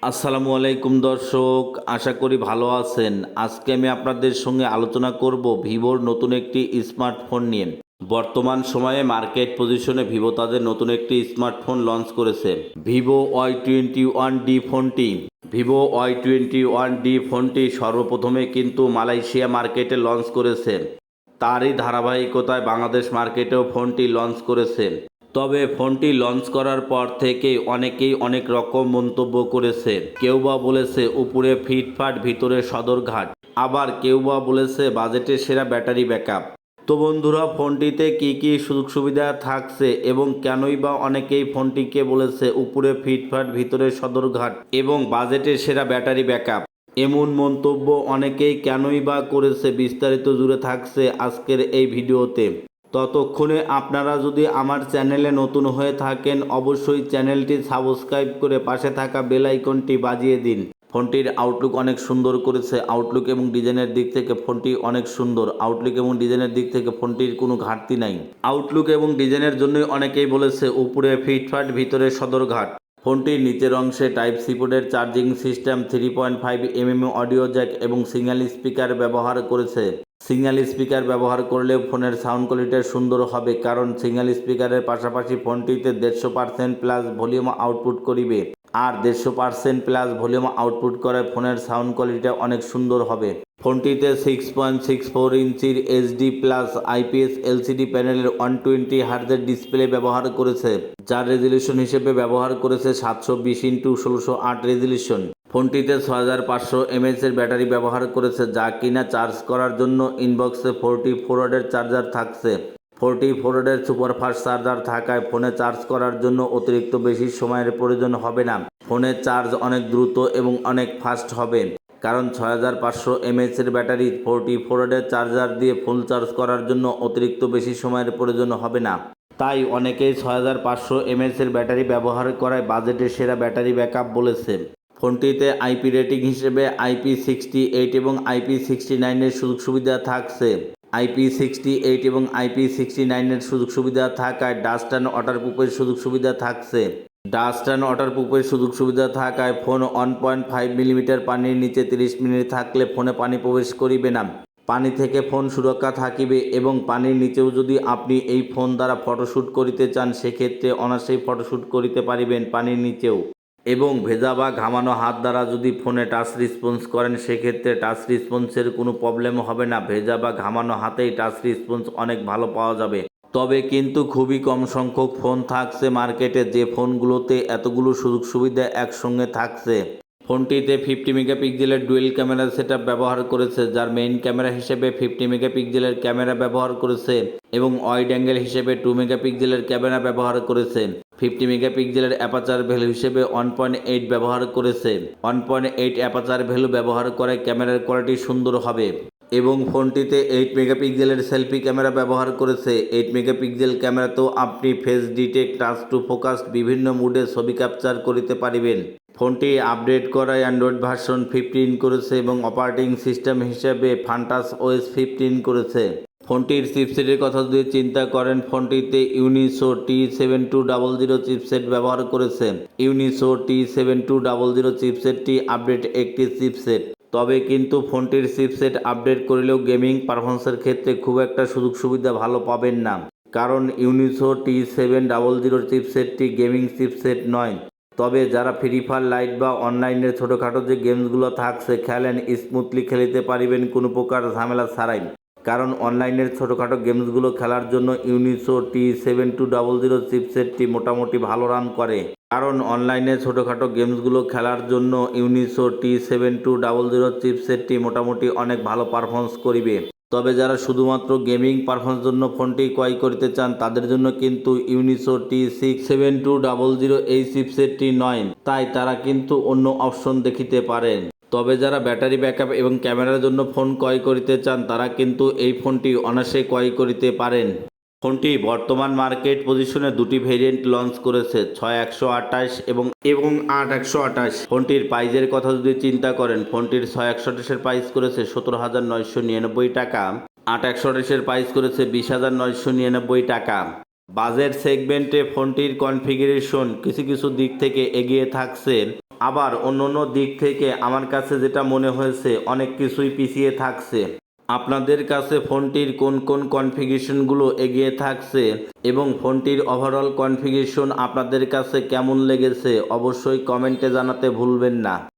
আসসালামু আলাইকুম দর্শক, আশা করি ভালো আছেন। আজকে আমি আপনাদের সঙ্গে আলোচনা করব ভিভোর নতুন একটি স্মার্টফোন নিয়ে। বর্তমান সময়ে মার্কেট পজিশনে ভিভো তাদের নতুন একটি স্মার্টফোন লঞ্চ করেছে, ভিভো Y21D ফোনটি। ভিভো Y21D ফোনটি সর্বপ্রথমে কিন্তু মালয়েশিয়া মার্কেটে লঞ্চ করেছে। তারই ধারাবাহিকতায় বাংলাদেশ মার্কেটেও ফোনটি লঞ্চ করেছে। তবে ফোনটি লঞ্চ করার পর থেকেই অনেকেই অনেক রকম মন্তব্য করেছে। কেউ বা বলেছে উপরে ফিটফাট ভিতরে সদরঘাট, আবার কেউ বা বলেছে বাজেটে সেরা ব্যাটারি ব্যাকআপ। তো বন্ধুরা, ফোনটিতে কি কি সুযোগ সুবিধা থাকছে এবং কেনই বা অনেকেই ফোনটিকে বলেছে উপরে ফিটফাট ভিতরে সদরঘাট এবং বাজেটে সেরা ব্যাটারি ব্যাকআপ, এমন মন্তব্য অনেকেই কেনই বা করেছে, বিস্তারিত জুড়ে থাকছে আজকের এই ভিডিওতে। ততক্ষণে আপনারা যদি আমার চ্যানেলে নতুন হয়ে থাকেন, অবশ্যই চ্যানেলটি সাবস্ক্রাইব করে পাশে থাকা বেল আইকনটি বাজিয়ে দিন। ফোনটির আউটলুক অনেক সুন্দর করেছে। আউটলুক এবং ডিজাইনের দিক থেকে ফোনটি অনেক সুন্দর। আউটলুক এবং ডিজাইনের দিক থেকে ফোনটির কোনো ঘাটতি নাই। আউটলুক এবং ডিজাইনের জন্যই অনেকেই বলেছে উপরে ফিটফাট ভিতরে সদরঘাট। ফোনটির নিচের অংশে টাইপ সি পোর্টের charging system, 3.5 mm audio Jack এবং সিঙ্গেল স্পিকার ব্যবহার করেছে। সিঙ্গেল স্পিকার ব্যবহার করলে ফোনের সাউন্ড কোয়ালিটি সুন্দর হবে, কারণ সিঙ্গেল স্পিকারের পাশাপাশি ফোনটিতে 150% প্লাস ভলিউম আউটপুট করিবে। আর 150% প্লাস ভলিউম আউটপুট করে ফোনের সাউন্ড কোয়ালিটি অনেক সুন্দর হবে। ফোনটিতে 6.64 ইঞ্চির এইচডি প্লাস আইপিএস এলসিডি প্যানেলের 120 হার্জের ডিসপ্লে ব্যবহার করেছে, যার রেজলিউশন হিসেবে ব্যবহার করেছে 720x1608 রেজলিউশন। ফোনটিতে 6500 mAh এর ব্যাটারি ব্যবহার করেছে, যা কিনা চার্জ করার জন্য ইনবক্সে 44 ওয়াটের চার্জার থাকছে। 44 ওয়াটের সুপারফাস্ট চার্জার থাকায় ফোনে চার্জ করার জন্য অতিরিক্ত বেশি সময়ের প্রয়োজন হবে না। ফোনের চার্জ অনেক দ্রুত এবং অনেক ফাস্ট হবে, কারণ 6500 mAh এর ব্যাটারি 44 ওয়াটের চার্জার দিয়ে ফুল চার্জ করার জন্য অতিরিক্ত বেশি সময়ের প্রয়োজন হবে না। তাই অনেকেই 6500 mAh এর ব্যাটারি ব্যবহার করায় বাজেটের সেরা ব্যাটারি ব্যাকআপ বলেছে। ফোনটিতে আইপি রেটিং হিসেবে IP68 এবং IP69 এর সুযোগ সুবিধা থাকছে। IP68 এবং IP69 এর সুযোগ সুবিধা থাকায় ডাস্ট অ্যান্ড ওয়াটারপ্রুফের সুযোগ সুবিধা থাকছে। ডাস্ট অ্যান্ড ওয়াটারপ্রুফের সুযোগ সুবিধা থাকায় ফোন 1.5 মিলিমিটার পানির নিচে 30 মিনিট থাকলে ফোনে পানি প্রবেশ করিবে না। পানি থেকে ফোন সুরক্ষা থাকিবে এবং পানির নিচেও যদি আপনি এই ফোন দ্বারা ফটোশ্যুট করিতে চান, সেক্ষেত্রে অনায়াসেই ফটোশ্যুট করিতে পারিবেন পানির নিচেও। এবং ভেজা বা ঘামানো হাত দ্বারা যদি ফোনে টাচ রেসপন্স করেন, সেক্ষেত্রে টাচ রেসপন্সের কোনো প্রবলেম হবে না। ভেজা বা ঘামানো হাতেই টাচ রেসপন্স অনেক ভালো পাওয়া যাবে। তবে কিন্তু খুবই কম সংখ্যক ফোন থাকছে মার্কেটে যে ফোনগুলোতে এতগুলো সুযোগ সুবিধা একসঙ্গে থাকছে। ফোনটিতে 50 মেগাপিক্সেলের ডুয়েল ক্যামেরা সেটআপ ব্যবহার করেছে, যার মেইন ক্যামেরা হিসেবে 50 মেগাপিক্সেলের ক্যামেরা ব্যবহার করেছে এবং ওয়াইড অ্যাঙ্গেল হিসেবে 2 মেগাপিক্সেলের ক্যামেরা ব্যবহার করেছে। 50 মেগাপিক্সেলের অ্যাপাচার ভ্যালু হিসেবে 1.8 ব্যবহার করেছে। 1.8 অ্যাপাচার ভ্যালু ব্যবহার করে ক্যামেরার কোয়ালিটি সুন্দর হবে। এবং ফোনটিতে 8 মেগাপিক্সেলের সেলফি ক্যামেরা ব্যবহার করেছে। 8 মেগাপিক্সেল ক্যামেরাতেও আপনি face detect, touch to focus বিভিন্ন মুডে ছবি ক্যাপচার করিতে পারিবেন। ফোনটি আপডেট করা অ্যান্ড্রয়েড ভার্সন 15 করেছে এবং অপারেটিং সিস্টেম হিসেবে ফান্টাস ওএস 15 করেছে। ফোনটির চিপসেটের কথা যদি চিন্তা করেন, ফোনটিতে ইউনিসো T7200 চিপসেট ব্যবহার করেছে। ইউনিসো T7200 চিপসেটটি আপডেট একটি চিপসেট। তবে কিন্তু ফোনটির চিপসেট আপডেট করলেও গেমিং পারফরমেন্সের ক্ষেত্রে খুব একটা সুযোগ সুবিধা ভালো পাবেন না, কারণ ইউনিসো T700 চিপসেটটি গেমিং চিপসেট নয়। তবে যারা ফ্রি ফায়ার লাইট বা অনলাইনের ছোটোখাটো যে গেমসগুলো থাকছে খেলেন, স্মুথলি খেলিতে পারিবেন কোনো প্রকার ঝামেলা ছাড়াই, কারণ অনলাইনের ছোটোখাটো গেমসগুলো খেলার জন্য ইউনিসো T7200 চিপসেটটি মোটামুটি ভালো রান করে। কারণ অনলাইনে ছোটোখাটো গেমসগুলো খেলার জন্য ইউনিসো T7200 চিপসেটটি মোটামুটি অনেক ভালো পারফরমেন্স করিবে। তবে যারা শুধুমাত্র গেমিং পারফরমেন্সের জন্য ফোনটি ক্রয় করতে চান, তাদের জন্য কিন্তু ইউনিসো T7200 এই চিপসেটটি নয়, তাই তারা কিন্তু অন্য অপশন দেখিতে পারেন। তবে যারা ব্যাটারি ব্যাকআপ এবং ক্যামেরার জন্য ফোন ক্রয় করিতে চান, তারা কিন্তু এই ফোনটি অনায়াসে ক্রয় করিতে পারেন। ফোনটি বর্তমান মার্কেট পজিশনে দুটি ভেরিয়েন্ট লঞ্চ করেছে, 6128 এবং 8128। ফোনটির প্রাইজের কথা যদি চিন্তা করেন, ফোনটির 6128-এর প্রাইস করেছে 17,999 টাকা, 8128-এর প্রাইস করেছে 20,999 টাকা। বাজেট সেগমেন্টে ফোনটির কনফিগারেশন কিছু কিছু দিক থেকে এগিয়ে থাকছে। আবার অন্য দিক থেকে আমার কাছে যেটা মনে হয়েছে অনেক কিছুই পিছিয়ে থাকছে। আপনাদের কাছে ফোনটির কোন কোন কনফিগারেশনগুলো এগিয়ে থাকছে এবং ফোনটির ওভারঅল কনফিগারেশন আপনাদের কাছে কেমন লেগেছে অবশ্যই কমেন্টে জানাতে ভুলবেন না।